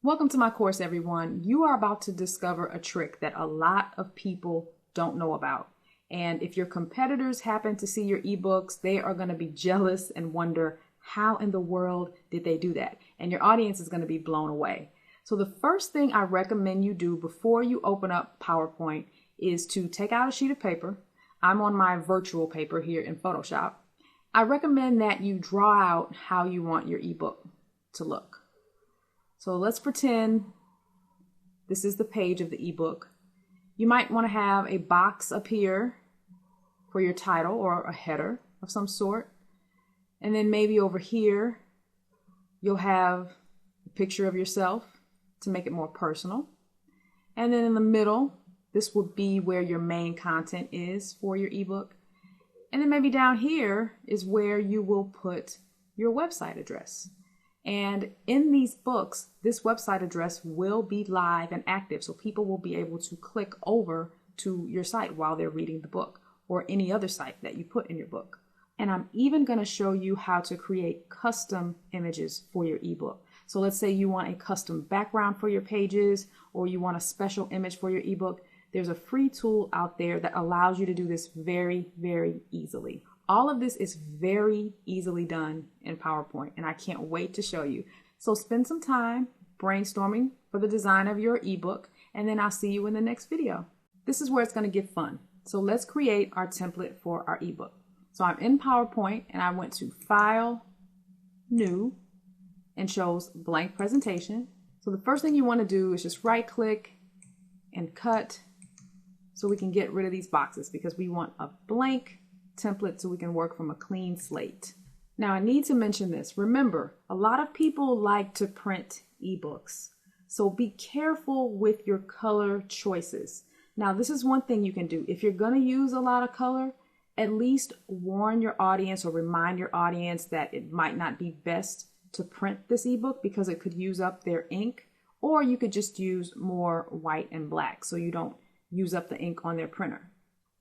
Welcome to my course, everyone. You are about to discover a trick that a lot of people don't know about. And if your competitors happen to see your ebooks, they are going to be jealous and wonder, how in the world did they do that? And your audience is going to be blown away. So the first thing I recommend you do before you open up PowerPoint is to take out a sheet of paper. I'm on my virtual paper here in Photoshop. I recommend that you draw out how you want your ebook to look. So let's pretend this is the page of the ebook. You might want to have a box up here for your title or a header of some sort. And then maybe over here, you'll have a picture of yourself to make it more personal. And then in the middle, this will be where your main content is for your ebook. And then maybe down here is where you will put your website address. And in these books, this website address will be live and active, so people will be able to click over to your site while they're reading the book or any other site that you put in your book. And I'm even going to show you how to create custom images for your ebook. So let's say you want a custom background for your pages, or you want a special image for your ebook. There's a free tool out there that allows you to do this very, very easily. All of this is very easily done in PowerPoint, and I can't wait to show you. So spend some time brainstorming for the design of your ebook, and then I'll see you in the next video. This is where it's going to get fun. So let's create our template for our ebook. So I'm in PowerPoint, and I went to File, New, and chose Blank Presentation. So the first thing you want to do is just right-click and cut so we can get rid of these boxes, because we want a blank template so we can work from a clean slate. Now I need to mention this. Remember, a lot of people like to print ebooks, so be careful with your color choices. Now this is one thing you can do. If you're going to use a lot of color, at least warn your audience or remind your audience that it might not be best to print this ebook because it could use up their ink, or you could just use more white and black so you don't use up the ink on their printer.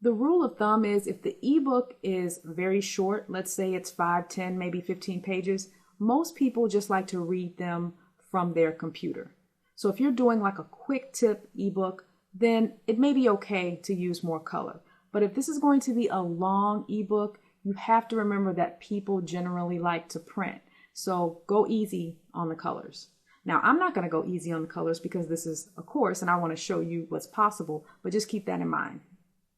The rule of thumb is if the ebook is very short, let's say it's 5, 10, maybe 15 pages, most people just like to read them from their computer. So if you're doing like a quick tip ebook, then it may be okay to use more color. But if this is going to be a long ebook, you have to remember that people generally like to print. So go easy on the colors. Now, I'm not going to go easy on the colors because this is a course and I want to show you what's possible, but just keep that in mind.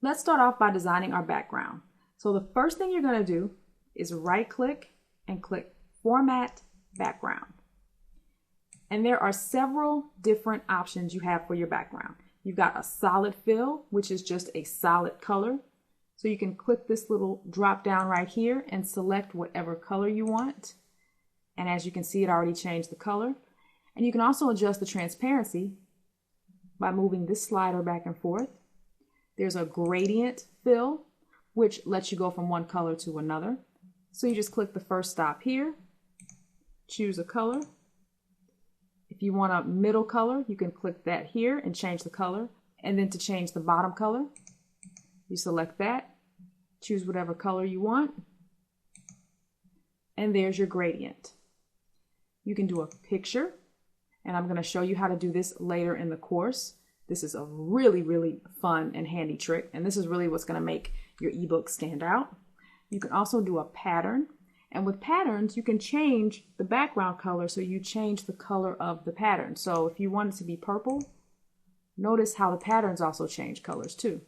Let's start off by designing our background. So the first thing you're going to do is right-click and click Format Background. And there are several different options you have for your background. You've got a solid fill, which is just a solid color. So you can click this little drop down right here and select whatever color you want. And as you can see, it already changed the color. And you can also adjust the transparency by moving this slider back and forth. There's a gradient fill, which lets you go from one color to another. So you just click the first stop here, choose a color. If you want a middle color, you can click that here and change the color. And then to change the bottom color, you select that, choose whatever color you want, and there's your gradient. You can do a picture, and I'm going to show you how to do this later in the course. This is a really, really fun and handy trick, and this is really what's going to make your ebook stand out. You can also do a pattern, and with patterns, you can change the background color so you change the color of the pattern. So if you want it to be purple, notice how the patterns also change colors too.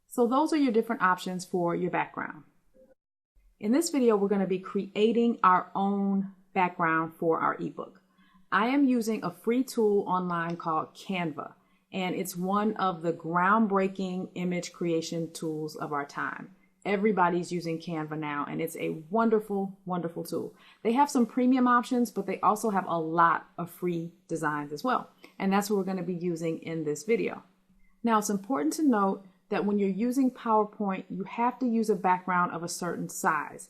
So those are your different options for your background. In this video, we're going to be creating our own background for our ebook. I am using a free tool online called Canva, and it's one of the groundbreaking image creation tools of our time. Everybody's using Canva now, and it's a wonderful, wonderful tool. They have some premium options, but they also have a lot of free designs as well. And that's what we're going to be using in this video. Now, it's important to note that when you're using PowerPoint, you have to use a background of a certain size.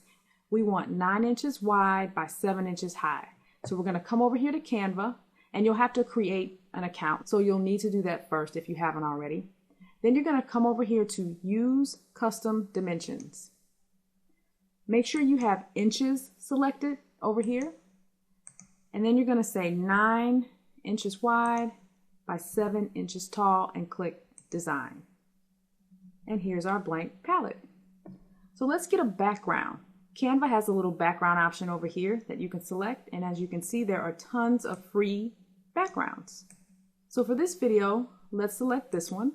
We want 9 inches wide by 7 inches high. So we're going to come over here to Canva, and you'll have to create an account. So you'll need to do that first if you haven't already. Then you're going to come over here to Use Custom Dimensions. Make sure you have inches selected over here. And then you're going to say 9 inches wide by 7 inches tall and click Design. And here's our blank palette. So let's get a background. Canva has a little background option over here that you can select, and as you can see, there are tons of free backgrounds. So for this video, let's select this one,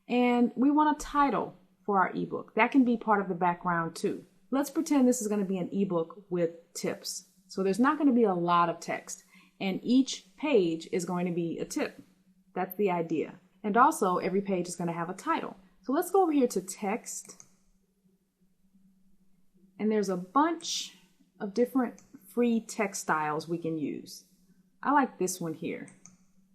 and we want a title for our ebook. That can be part of the background too. Let's pretend this is going to be an ebook with tips. So there's not going to be a lot of text, and each page is going to be a tip. That's the idea. And also every page is going to have a title. So let's go over here to text. And there's a bunch of different free text styles we can use. I like this one here.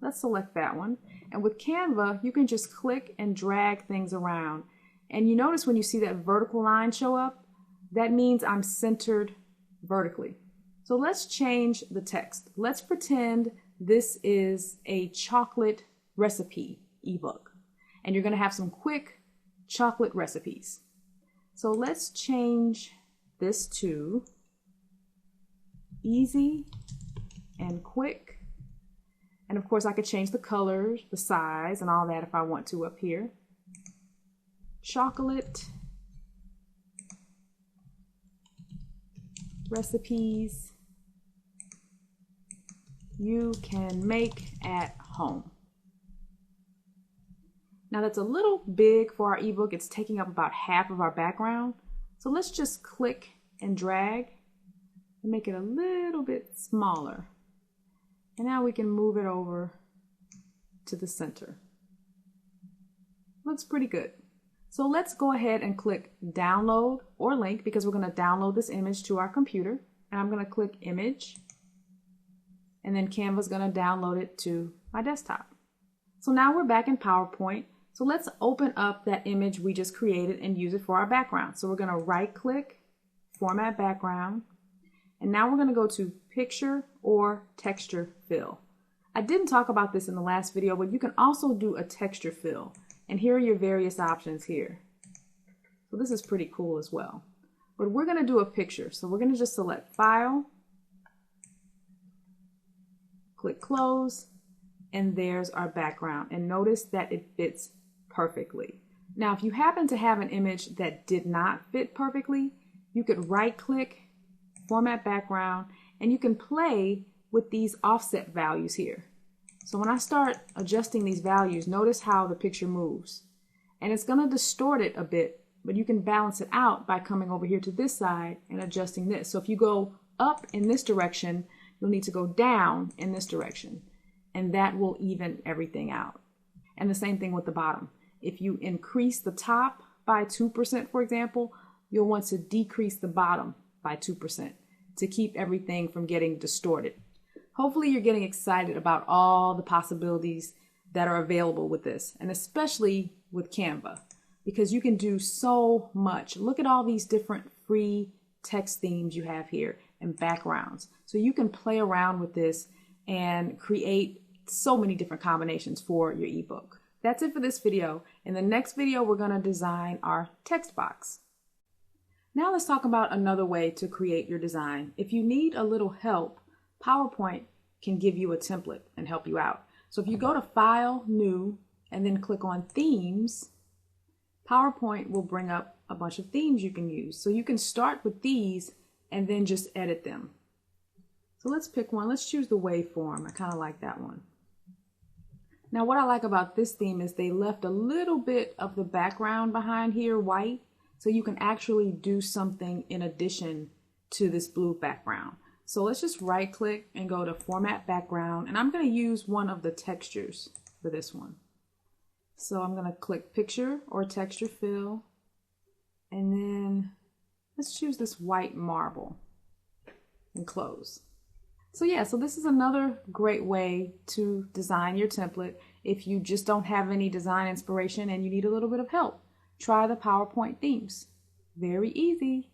Let's select that one. And with Canva, you can just click and drag things around. And you notice when you see that vertical line show up, that means I'm centered vertically. So let's change the text. Let's pretend this is a chocolate recipe ebook. And you're going to have some quick chocolate recipes. So let's change this to easy and quick. And of course I could change the colors, the size, and all that if I want to up here. Chocolate recipes you can make at home. Now that's a little big for our ebook. It's taking up about half of our background. So let's just click and drag and make it a little bit smaller. And now we can move it over to the center. Looks pretty good. So let's go ahead and click download or link, because we're going to download this image to our computer. And I'm going to click image, and then Canva's going to download it to my desktop. So now we're back in PowerPoint. So let's open up that image we just created and use it for our background. So we're going to right click, format background, and now we're going to go to picture or texture fill. I didn't talk about this in the last video, but you can also do a texture fill. And here are your various options here. So this is pretty cool as well. But we're going to do a picture. So we're going to just select File, click Close, and there's our background. And notice that it fits perfectly. Now, if you happen to have an image that did not fit perfectly, you could right click, format background, and you can play with these offset values here. So when I start adjusting these values, notice how the picture moves. And it's going to distort it a bit, but you can balance it out by coming over here to this side and adjusting this. So if you go up in this direction, you'll need to go down in this direction, and that will even everything out. And the same thing with the bottom. If you increase the top by 2%, for example, you'll want to decrease the bottom by 2% to keep everything from getting distorted. Hopefully you're getting excited about all the possibilities that are available with this, and especially with Canva, because you can do so much. Look at all these different free text themes you have here and backgrounds. So you can play around with this and create so many different combinations for your ebook. That's it for this video. In the next video, we're going to design our text box. Now let's talk about another way to create your design. If you need a little help, PowerPoint can give you a template and help you out. So if you go to File, New, and then click on Themes, PowerPoint will bring up a bunch of themes you can use. So you can start with these and then just edit them. So let's pick one. Let's choose the waveform. I kind of like that one. Now what I like about this theme is they left a little bit of the background behind here white, so you can actually do something in addition to this blue background. So let's just right click and go to Format Background, and I'm going to use one of the textures for this one. So I'm going to click Picture or Texture Fill, and then let's choose this white marble and close. So yeah, so this is another great way to design your template if you just don't have any design inspiration and you need a little bit of help. Try the PowerPoint themes. Very easy.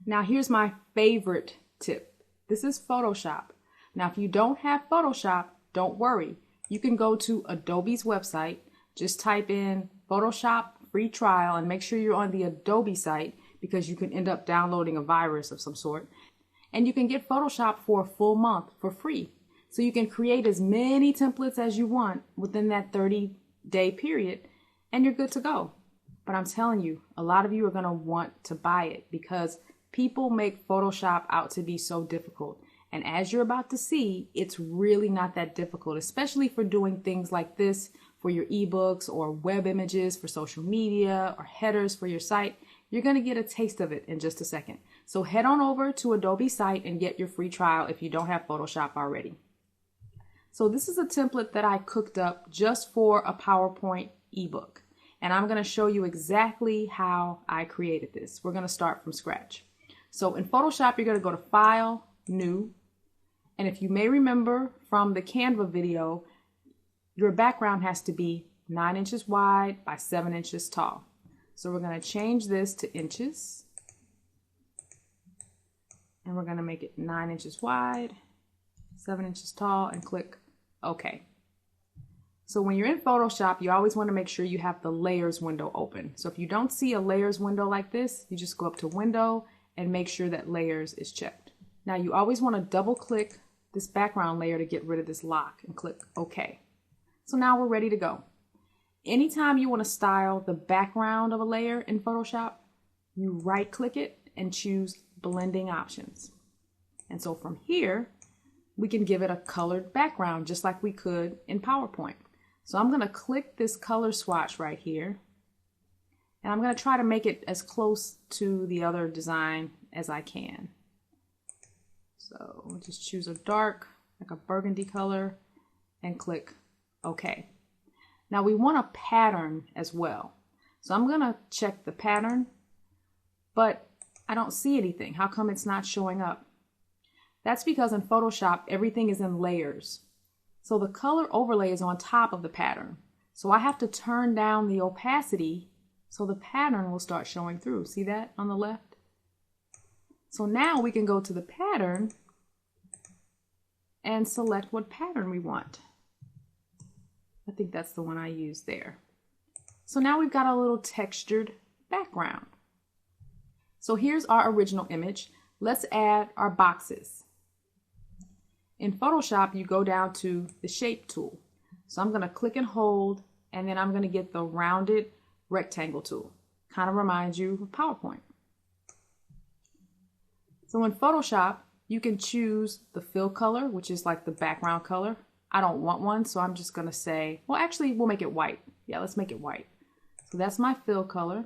Now here's my favorite tip. This is Photoshop. Now if you don't have Photoshop, don't worry. You can go to Adobe's website, just type in Photoshop free trial and make sure you're on the Adobe site, because you can end up downloading a virus of some sort. And you can get Photoshop for a full month for free. So you can create as many templates as you want within that 30-day period, and you're good to go. But I'm telling you, a lot of you are going to want to buy it because people make Photoshop out to be so difficult. And as you're about to see, it's really not that difficult, especially for doing things like this for your ebooks or web images for social media or headers for your site. You're going to get a taste of it in just a second. So head on over to Adobe site and get your free trial if you don't have Photoshop already. So this is a template that I cooked up just for a PowerPoint ebook. And I'm going to show you exactly how I created this. We're going to start from scratch. So in Photoshop, you're going to go to File, New. And if you may remember from the Canva video, your background has to be 9 inches wide by 7 inches tall. So we're going to change this to inches. And we're going to make it 9 inches wide, 7 inches tall, and click OK. So when you're in Photoshop, you always want to make sure you have the layers window open. So if you don't see a layers window like this, you just go up to Window and make sure that layers is checked. Now you always want to double click this background layer to get rid of this lock and click OK. So now we're ready to go. Anytime you want to style the background of a layer in Photoshop, you right click it and choose blending options. And so from here, we can give it a colored background just like we could in PowerPoint. So I'm going to click this color swatch right here. And I'm going to try to make it as close to the other design as I can. So we'll just choose a dark, like a burgundy color, and click OK. Now we want a pattern as well. So I'm going to check the pattern, but I don't see anything. How come it's not showing up? That's because in Photoshop, everything is in layers. So the color overlay is on top of the pattern. So I have to turn down the opacity so the pattern will start showing through. See that on the left? So now we can go to the pattern and select what pattern we want. I think that's the one I used there. So now we've got a little textured background. So here's our original image. Let's add our boxes. In Photoshop, you go down to the Shape tool. So I'm going to click and hold, and then I'm going to get the rounded rectangle tool. Kind of reminds you of PowerPoint. So in Photoshop, you can choose the fill color, which is like the background color. I don't want one, so I'm just going to say, well, actually, we'll make it white. Yeah, let's make it white. So that's my fill color.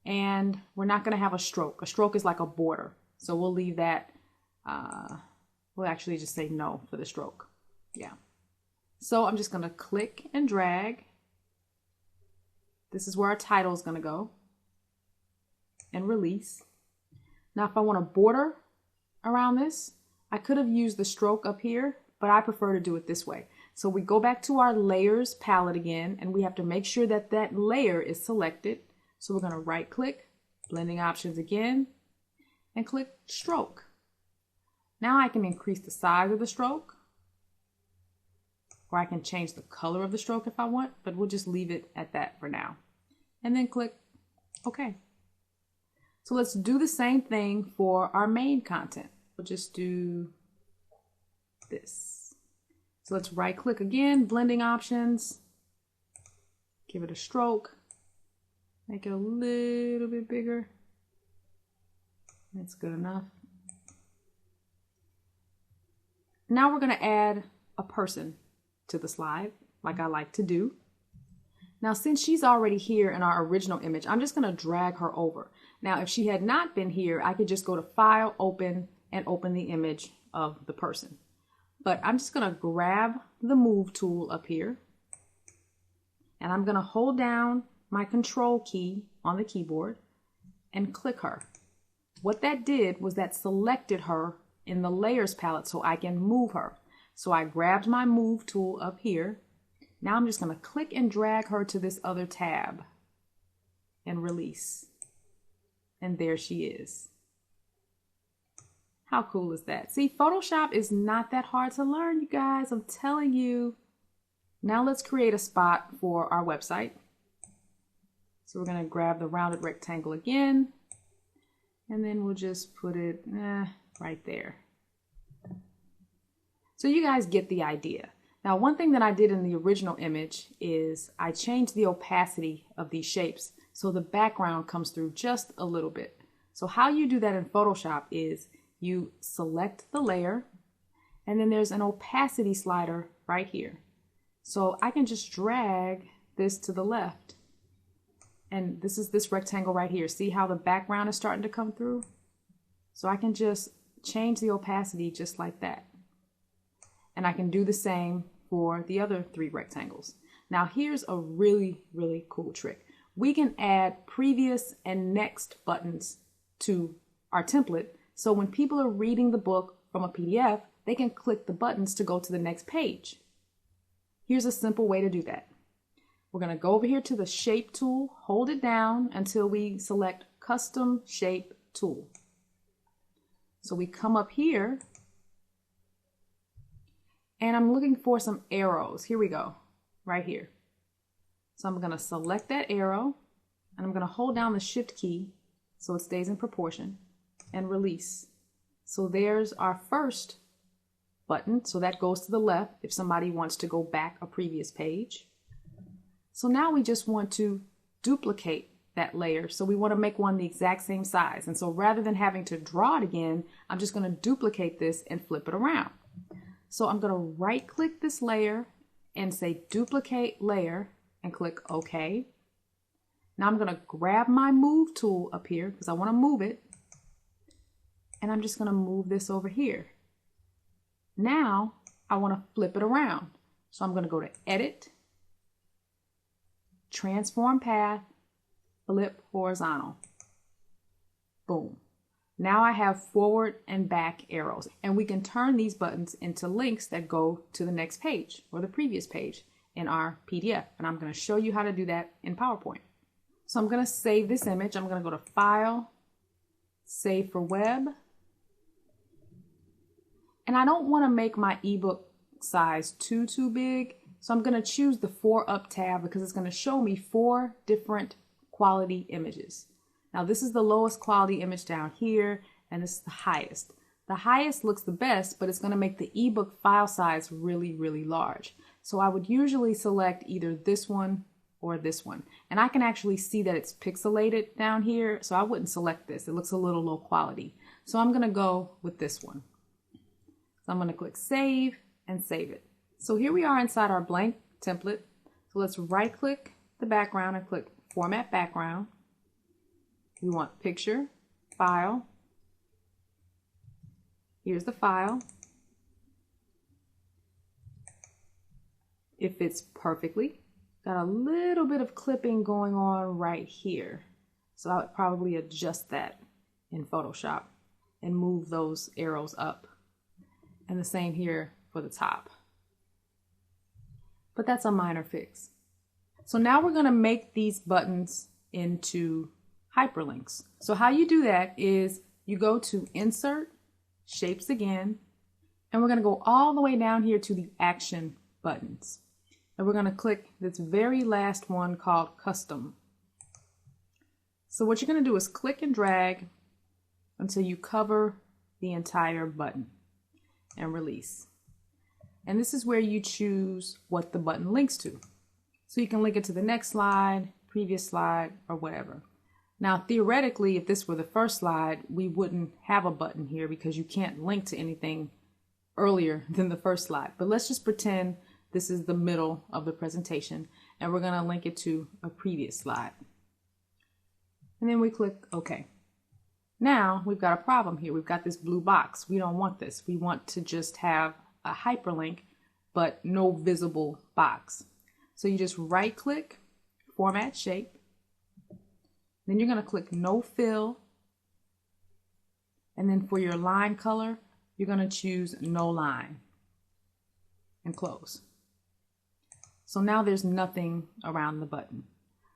And we're not going to have a stroke. A stroke is like a border. So we'll leave that. We'll actually just say no for the stroke. Yeah. So I'm just going to click and drag. This is where our title is going to go. And release. Now, if I want a border around this, I could have used the stroke up here, but I prefer to do it this way. So we go back to our layers palette again, and we have to make sure that that layer is selected. So we're going to right click, blending options again, and click stroke. Now I can increase the size of the stroke, or I can change the color of the stroke if I want, but we'll just leave it at that for now. And then click OK. So let's do the same thing for our main content. We'll just do this. So let's right click again, blending options, give it a stroke, make it a little bit bigger. That's good enough. Now we're going to add a person to the slide, like I like to do. Now, since she's already here in our original image, I'm just going to drag her over. Now, if she had not been here, I could just go to File, Open, and open the image of the person. But I'm just going to grab the Move tool up here, and I'm going to hold down my Control key on the keyboard and click her. What that did was that selected her in the Layers palette so I can move her. So I grabbed my Move tool up here. Now I'm just going to click and drag her to this other tab and release. And there she is. How cool is that? See, Photoshop is not that hard to learn, you guys. I'm telling you. Now let's create a spot for our website. So we're going to grab the rounded rectangle again. And then we'll just put it right there. So you guys get the idea. Now, one thing that I did in the original image is I changed the opacity of these shapes so the background comes through just a little bit. So how you do that in Photoshop is you select the layer, and then there's an opacity slider right here. So I can just drag this to the left. And this is this rectangle right here. See how the background is starting to come through? So I can just change the opacity just like that. And I can do the same for the other 3 rectangles. Now here's a really, really cool trick. We can add previous and next buttons to our template. So when people are reading the book from a PDF, they can click the buttons to go to the next page. Here's a simple way to do that. We're going to go over here to the shape tool, hold it down until we select custom shape tool. So we come up here and I'm looking for some arrows. Here we go, right here. So I'm going to select that arrow and I'm going to hold down the shift key so it stays in proportion and release. So there's our first button. So that goes to the left if somebody wants to go back a previous page. So now we just want to duplicate that layer. So we want to make one the exact same size. And so rather than having to draw it again, I'm just going to duplicate this and flip it around. So I'm going to right click this layer and say duplicate layer and click OK. Now I'm going to grab my move tool up here because I want to move it. And I'm just going to move this over here. Now I want to flip it around. So I'm going to go to Edit, Transform Path, Flip Horizontal. Boom. Now I have forward and back arrows, and we can turn these buttons into links that go to the next page or the previous page in our PDF. And I'm going to show you how to do that in PowerPoint. So I'm going to save this image. I'm going to go to File, Save for Web. And I don't want to make my ebook size too big. So I'm going to choose the 4 up tab because it's going to show me 4 different quality images. Now this is the lowest quality image down here, and this is the highest. The highest looks the best, but it's going to make the ebook file size really, really large. So I would usually select either this one or this one. And I can actually see that it's pixelated down here, so I wouldn't select this. It looks a little low quality. So I'm going to go with this one. So I'm going to click Save and save it. So here we are inside our blank template. So let's right click the background and click Format Background. We want Picture, File. Here's the file. It fits perfectly. Got a little bit of clipping going on right here. So I would probably adjust that in Photoshop and move those arrows up. And the same here for the top. But that's a minor fix. So now we're going to make these buttons into hyperlinks. So how you do that is you go to Insert, Shapes again, and we're going to go all the way down here to the Action buttons. And we're going to click this very last one called Custom. So what you're going to do is click and drag until you cover the entire button and release. And this is where you choose what the button links to. So you can link it to the next slide, previous slide, or whatever. Now, theoretically, if this were the first slide, we wouldn't have a button here because you can't link to anything earlier than the first slide. But let's just pretend this is the middle of the presentation, and we're going to link it to a previous slide. And then we click OK. Now we've got a problem here. We've got this blue box. We don't want this. We want to just have a hyperlink, but no visible box. So you just right click, Format Shape. Then you're going to click No Fill. And then for your line color, you're going to choose No Line and close. So now there's nothing around the button.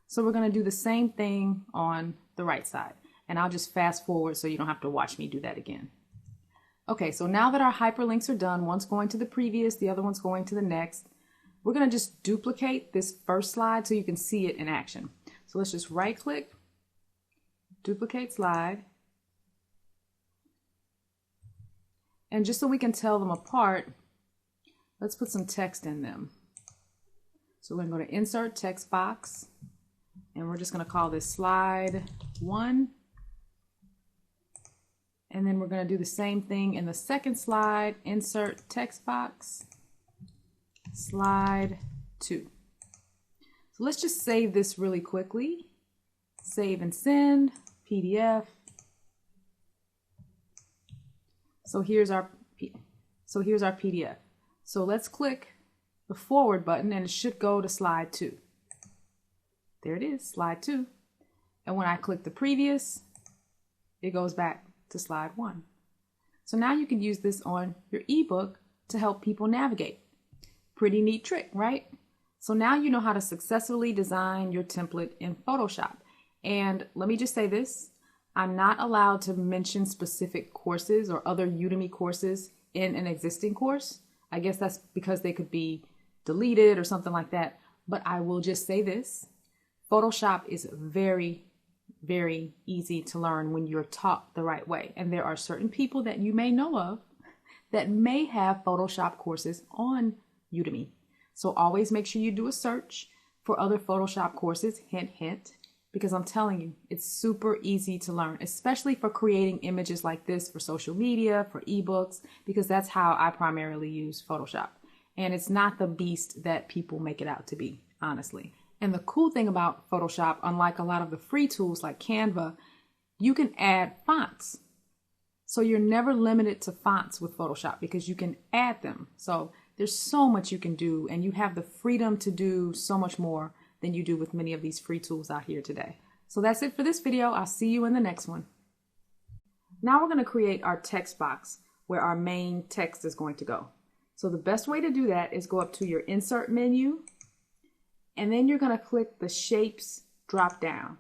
So we're going to do the same thing on the right side. And I'll just fast forward so you don't have to watch me do that again. Okay, so now that our hyperlinks are done, one's going to the previous, the other one's going to the next, we're going to just duplicate this first slide so you can see it in action. So let's just right click, duplicate slide. And just so we can tell them apart, let's put some text in them. So we're going to go to Insert Text Box, and we're just going to call this Slide 1. And then we're going to do the same thing in the second slide, Insert Text Box, Slide 2. So let's just save this really quickly. Save and send, PDF. So here's our PDF. So let's click the forward button and it should go to slide 2. There it is, slide 2. And when I click the previous, it goes back to slide 1. So now you can use this on your ebook to help people navigate. Pretty neat trick, right? So now you know how to successfully design your template in Photoshop. And let me just say this, I'm not allowed to mention specific courses or other Udemy courses in an existing course. I guess that's because they could be deleted or something like that. But I will just say this, Photoshop is very, very easy to learn when you're taught the right way. And there are certain people that you may know of that may have Photoshop courses on Udemy. So always make sure you do a search for other Photoshop courses, hint, hint, because I'm telling you, it's super easy to learn, especially for creating images like this for social media, for ebooks, because that's how I primarily use Photoshop. And it's not the beast that people make it out to be, honestly. And the cool thing about Photoshop, unlike a lot of the free tools like Canva, you can add fonts. So you're never limited to fonts with Photoshop because you can add them. So there's so much you can do, and you have the freedom to do so much more than you do with many of these free tools out here today. So that's it for this video. I'll see you in the next one. Now we're going to create our text box where our main text is going to go. So the best way to do that is go up to your Insert menu, and then you're going to click the Shapes drop down.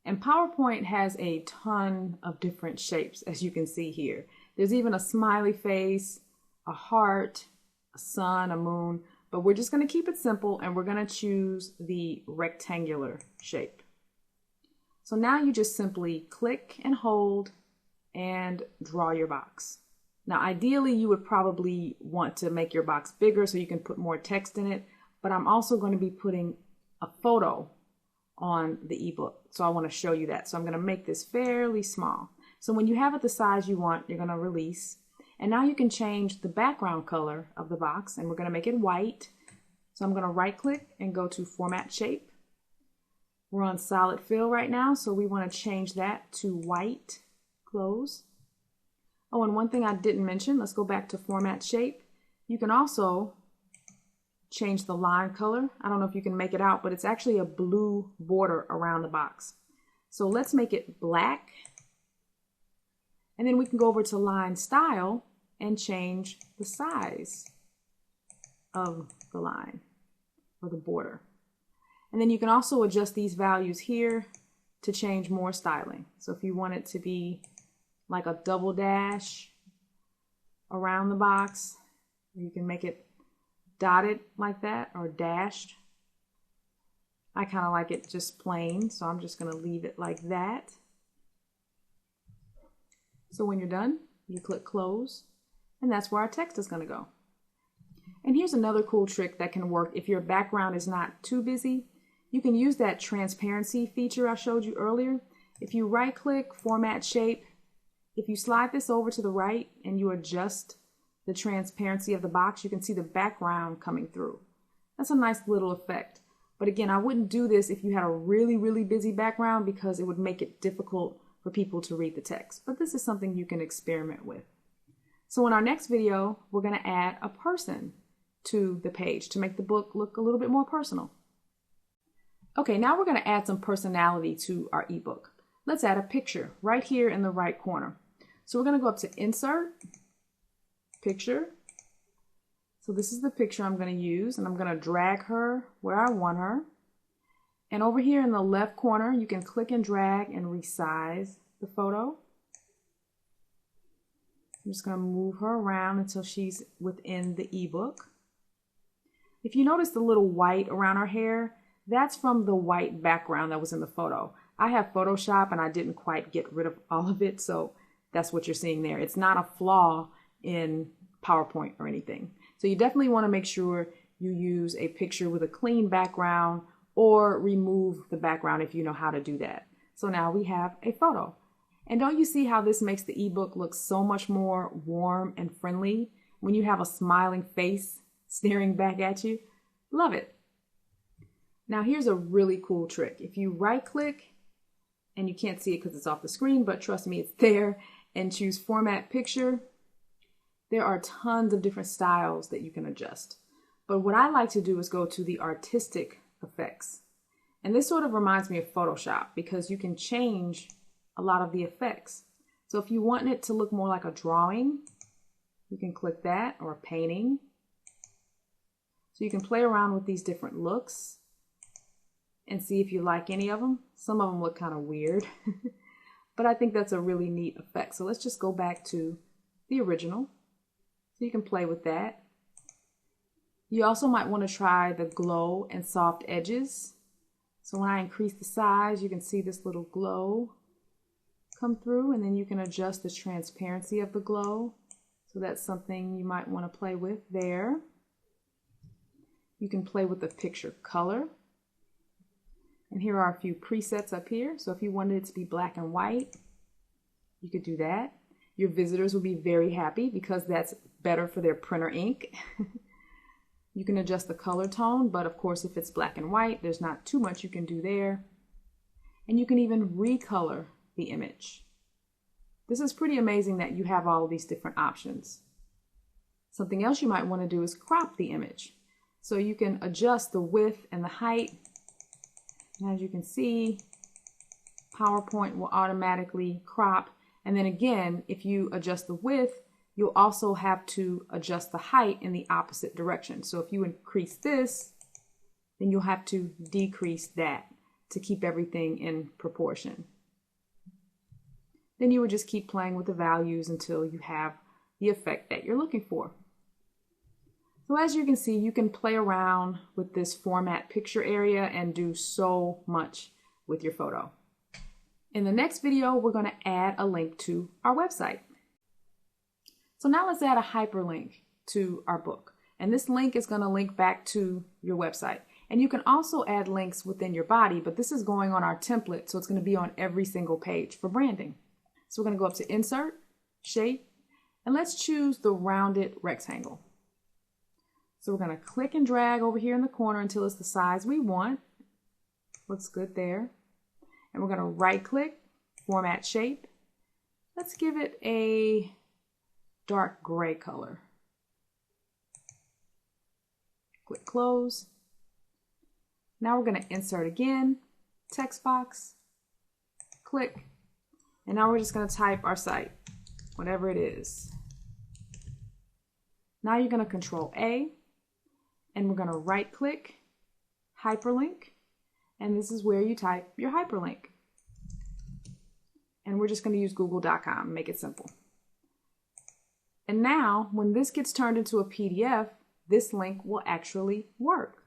And PowerPoint has a ton of different shapes, as you can see here. There's even a smiley face, a heart, a sun, a moon, but we're just going to keep it simple and we're going to choose the rectangular shape. So now you just simply click and hold and draw your box. Now ideally you would probably want to make your box bigger so you can put more text in it, but I'm also going to be putting a photo on the ebook. So I want to show you that. So I'm going to make this fairly small. So when you have it the size you want, you're going to release. And now you can change the background color of the box, and we're going to make it white. So I'm going to right click and go to Format Shape. We're on solid fill right now, so we want to change that to white. Close. Oh, and one thing I didn't mention, let's go back to Format Shape. You can also change the line color. I don't know if you can make it out, but it's actually a blue border around the box. So let's make it black. And then we can go over to Line Style and change the size of the line or the border. And then you can also adjust these values here to change more styling. So if you want it to be like a double dash around the box, you can make it dotted like that or dashed. I kind of like it just plain, so I'm just going to leave it like that. So when you're done, you click close, and that's where our text is going to go. And here's another cool trick that can work if your background is not too busy. You can use that transparency feature I showed you earlier. If you right click, Format Shape, if you slide this over to the right and you adjust the transparency of the box, you can see the background coming through. That's a nice little effect. But again, I wouldn't do this if you had a really, really busy background because it would make it difficult for people to read the text. But this is something you can experiment with. So in our next video, we're going to add a person to the page to make the book look a little bit more personal. Okay, now we're going to add some personality to our ebook. Let's add a picture right here in the right corner. So we're going to go up to Insert, Picture. So this is the picture I'm going to use, and I'm going to drag her where I want her. And over here in the left corner, you can click and drag and resize the photo. I'm just going to move her around until she's within the ebook. If you notice the little white around her hair, that's from the white background that was in the photo. I have Photoshop and I didn't quite get rid of all of it, so that's what you're seeing there. It's not a flaw in PowerPoint or anything. So you definitely want to make sure you use a picture with a clean background or remove the background if you know how to do that. So now we have a photo. And don't you see how this makes the ebook look so much more warm and friendly when you have a smiling face staring back at you? Love it. Now here's a really cool trick. If you right click, and you can't see it because it's off the screen, but trust me, it's there, and choose Format Picture, there are tons of different styles that you can adjust. But what I like to do is go to the artistic effects. And this sort of reminds me of Photoshop because you can change a lot of the effects. So if you want it to look more like a drawing, you can click that, or a painting. So you can play around with these different looks and see if you like any of them. Some of them look kind of weird, but I think that's a really neat effect. So let's just go back to the original. So you can play with that. You also might want to try the glow and soft edges. So when I increase the size, you can see this little glow come through, and then you can adjust the transparency of the glow. So that's something you might want to play with there. You can play with the picture color. And here are a few presets up here. So if you wanted it to be black and white, you could do that. Your visitors will be very happy because that's better for their printer ink. You can adjust the color tone, but of course if it's black and white, there's not too much you can do there. And you can even recolor the image. This is pretty amazing that you have all these different options. Something else you might want to do is crop the image. So you can adjust the width and the height. And as you can see, PowerPoint will automatically crop. And then again, if you adjust the width, you'll also have to adjust the height in the opposite direction. So if you increase this, then you'll have to decrease that to keep everything in proportion. Then you would just keep playing with the values until you have the effect that you're looking for. So as you can see, you can play around with this format picture area and do so much with your photo. In the next video, we're going to add a link to our website. So now let's add a hyperlink to our book. And this link is going to link back to your website. And you can also add links within your body, but this is going on our template, so it's going to be on every single page for branding. So we're going to go up to Insert, Shape, and let's choose the rounded rectangle. So we're going to click and drag over here in the corner until it's the size we want. Looks good there. And we're going to right click, Format Shape. Let's give it a dark gray color. Click Close. Now we're going to insert again, text box, click, and now we're just going to type our site, whatever it is. Now you're going to Control A, and we're going to right click, hyperlink, and this is where you type your hyperlink. And we're just going to use google.com, make it simple. And now when this gets turned into a PDF, this link will actually work.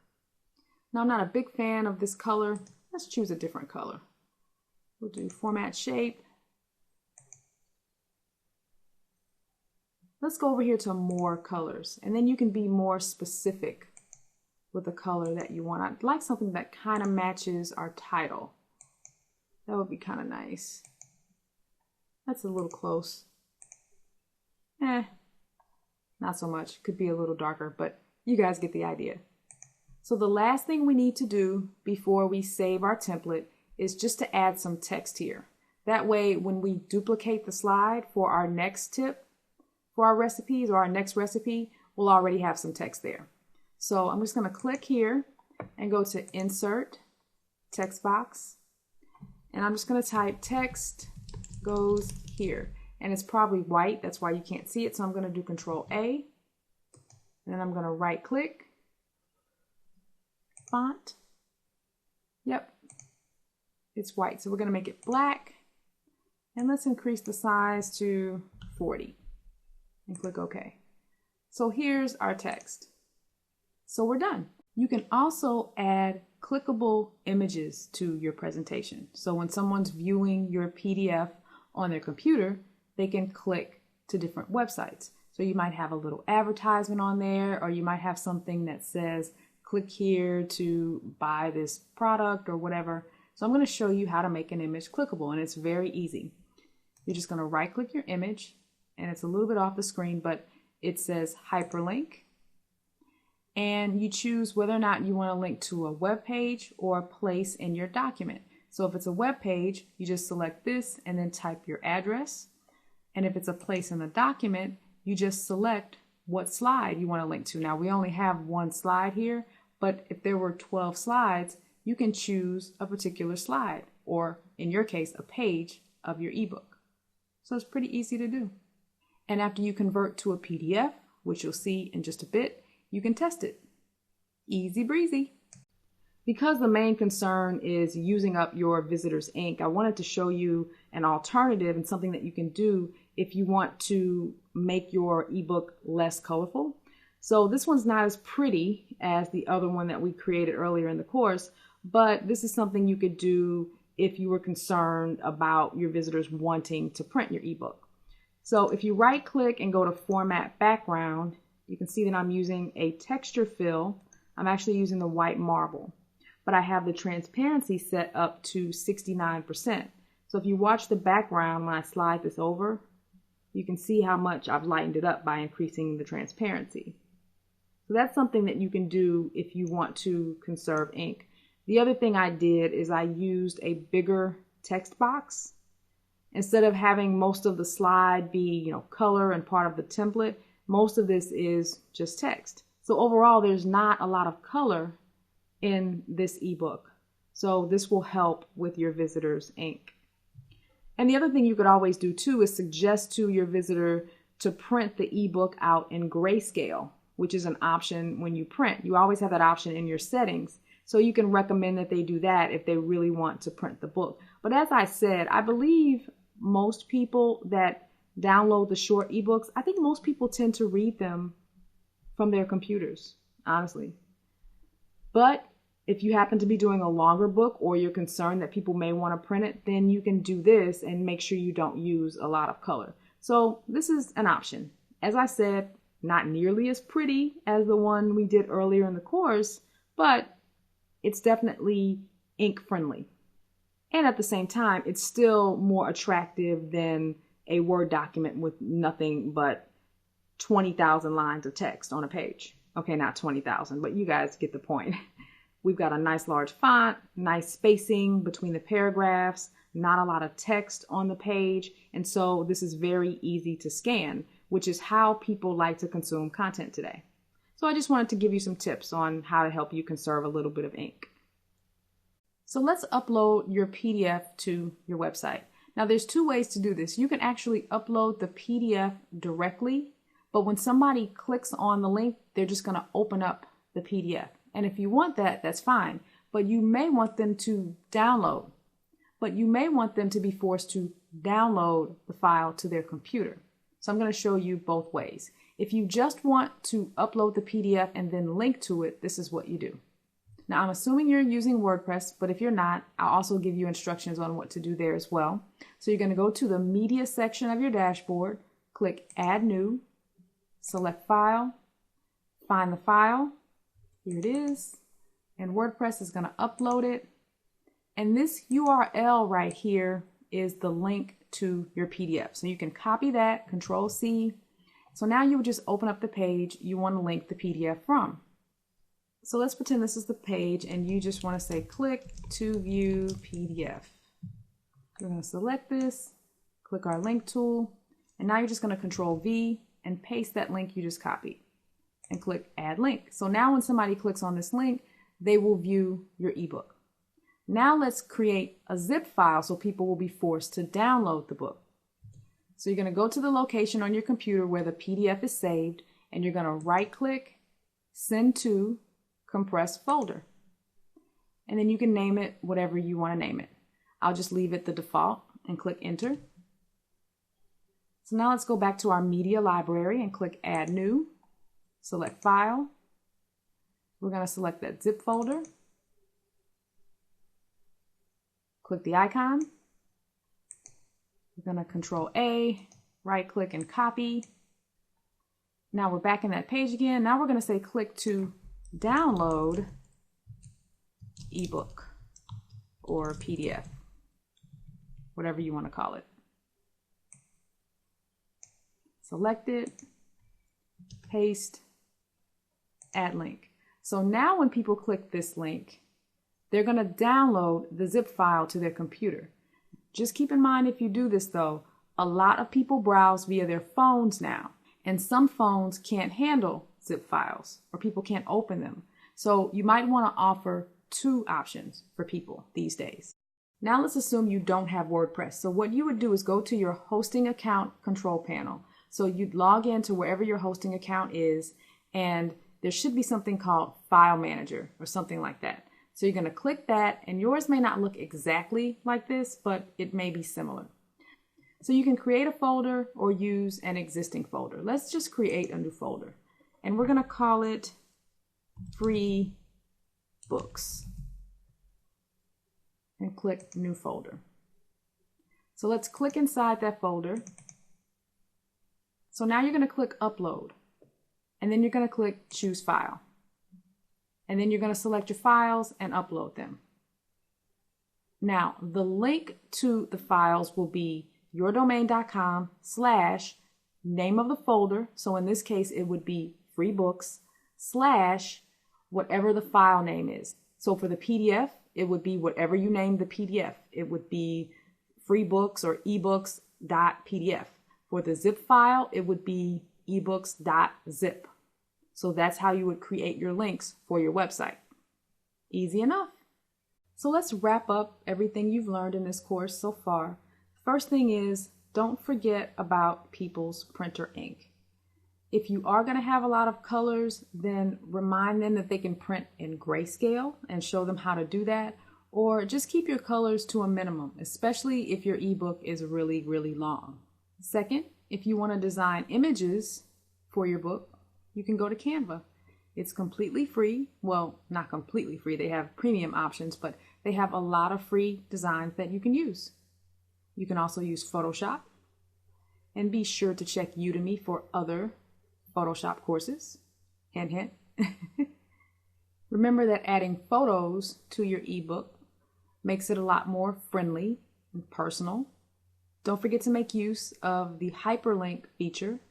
Now I'm not a big fan of this color. Let's choose a different color. We'll do Format Shape. Let's go over here to more colors, and then you can be more specific with the color that you want. I'd like something that kind of matches our title. That would be kind of nice. That's a little close. Not so much. Could be a little darker, but you guys get the idea. So the last thing we need to do before we save our template is just to add some text here. That way, when we duplicate the slide for our next tip, for our recipes or our next recipe, we'll already have some text there. So I'm just going to click here and go to Insert, Text Box, and I'm just going to type text goes here. And it's probably white, that's why you can't see it. So I'm going to do Control A, and then I'm going to right click, font. Yep, it's white. So we're going to make it black, and let's increase the size to 40. And click OK. So here's our text. So we're done. You can also add clickable images to your presentation. So when someone's viewing your PDF on their computer, they can click to different websites. So you might have a little advertisement on there, or you might have something that says, click here to buy this product or whatever. So I'm going to show you how to make an image clickable, and it's very easy. You're just going to right click your image, and it's a little bit off the screen, but it says hyperlink. And you choose whether or not you want to link to a web page or a place in your document. So if it's a web page, you just select this and then type your address. And if it's a place in the document, you just select what slide you want to link to. Now we only have one slide here, but if there were 12 slides, you can choose a particular slide, or in your case, a page of your ebook. So it's pretty easy to do. And after you convert to a PDF, which you'll see in just a bit, you can test it. Easy breezy. Because the main concern is using up your visitors' ink, I wanted to show you an alternative and something that you can do if you want to make your ebook less colorful. So this one's not as pretty as the other one that we created earlier in the course, but this is something you could do if you were concerned about your visitors wanting to print your ebook. So if you right click and go to Format Background, you can see that I'm using a texture fill. I'm actually using the white marble, but I have the transparency set up to 69%. So if you watch the background when I slide this over, you can see how much I've lightened it up by increasing the transparency. So that's something that you can do if you want to conserve ink. The other thing I did is I used a bigger text box. Instead of having most of the slide be, color and part of the template, most of this is just text. So overall, there's not a lot of color in this ebook. So this will help with your visitors' ink. And the other thing you could always do too is suggest to your visitor to print the ebook out in grayscale, which is an option when you print. You always have that option in your settings. So you can recommend that they do that if they really want to print the book. But as I said, I believe most people that download the short ebooks, I think most people tend to read them from their computers, honestly. But if you happen to be doing a longer book, or you're concerned that people may want to print it, then you can do this and make sure you don't use a lot of color. So this is an option. As I said, not nearly as pretty as the one we did earlier in the course, but it's definitely ink friendly. And at the same time, it's still more attractive than a Word document with nothing but 20,000 lines of text on a page. Okay, not 20,000, but you guys get the point. We've got a nice large font, nice spacing between the paragraphs, not a lot of text on the page. And so this is very easy to scan, which is how people like to consume content today. So I just wanted to give you some tips on how to help you conserve a little bit of ink. So let's upload your PDF to your website. Now there's two ways to do this. You can actually upload the PDF directly, but when somebody clicks on the link, they're just going to open up the PDF. And if you want that, that's fine. But you may want them to download. But you may want them to be forced to download the file to their computer. So I'm going to show you both ways. If you just want to upload the PDF and then link to it, this is what you do. Now, I'm assuming you're using WordPress, but if you're not, I'll also give you instructions on what to do there as well. So you're going to go to the media section of your dashboard, click Add New, select File, find the file. Here it is. And WordPress is going to upload it. And this URL right here is the link to your PDF. So you can copy that, Control C. So now you would just open up the page you want to link the PDF from. So let's pretend this is the page and you just want to say click to view PDF. We're going to select this, click our link tool, and now you're just going to Control V and paste that link you just copied and click Add Link. So now when somebody clicks on this link, they will view your ebook. Now let's create a zip file so people will be forced to download the book. So you're going to go to the location on your computer where the PDF is saved, and you're going to right click, Send to, Compressed Folder. And then you can name it whatever you want to name it. I'll just leave it the default and click Enter. So now let's go back to our media library and click Add New, select File. We're going to select that zip folder. Click the icon. We're going to Control A, right click and copy. Now we're back in that page again. Now we're going to say click to download ebook or PDF, whatever you want to call it. Select it, paste, add link. So now when people click this link, they're going to download the zip file to their computer. Just keep in mind, if you do this though, a lot of people browse via their phones now, and some phones can't handle zip files or people can't open them. So you might want to offer two options for people these days. Now let's assume you don't have WordPress. So what you would do is go to your hosting account control panel. So you'd log into wherever your hosting account is, and there should be something called File Manager or something like that. So you're going to click that, and yours may not look exactly like this, but it may be similar. So you can create a folder or use an existing folder. Let's just create a new folder, and we're going to call it Free Books, and click New Folder. So let's click inside that folder. So now you're going to click Upload, and then you're going to click Choose File. And then you're going to select your files and upload them. Now, the link to the files will be yourdomain.com/name of the folder. So in this case, it would be Free Books / whatever the file name is. So for the PDF, it would be whatever you name the PDF. It would be Free Books or ebooks.pdf. For the zip file, it would be ebooks.zip. So that's how you would create your links for your website. Easy enough. So let's wrap up everything you've learned in this course so far. First thing is, don't forget about people's printer ink. If you are going to have a lot of colors, then remind them that they can print in grayscale and show them how to do that. Or just keep your colors to a minimum, especially if your ebook is really, really long. Second, if you want to design images for your book, you can go to Canva. It's completely free. Well, not completely free. They have premium options, but they have a lot of free designs that you can use. You can also use Photoshop. And be sure to check Udemy for other Photoshop courses. Hint, hint. Remember that adding photos to your ebook makes it a lot more friendly and personal. Don't forget to make use of the hyperlink feature.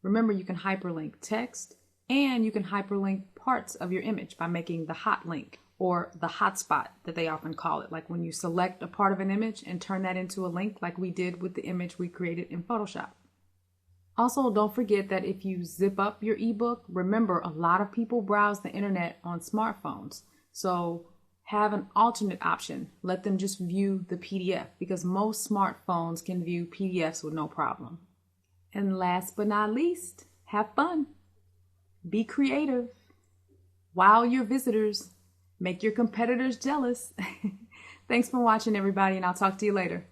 Remember, you can hyperlink text, and you can hyperlink parts of your image by making the hot link, or the hotspot that they often call it, like when you select a part of an image and turn that into a link like we did with the image we created in Photoshop. Also, don't forget that if you zip up your ebook, remember a lot of people browse the internet on smartphones. So have an alternate option. Let them just view the PDF, because most smartphones can view PDFs with no problem. And last but not least, have fun. Be creative. Wow your visitors. Make your competitors jealous. Thanks for watching, everybody, and I'll talk to you later.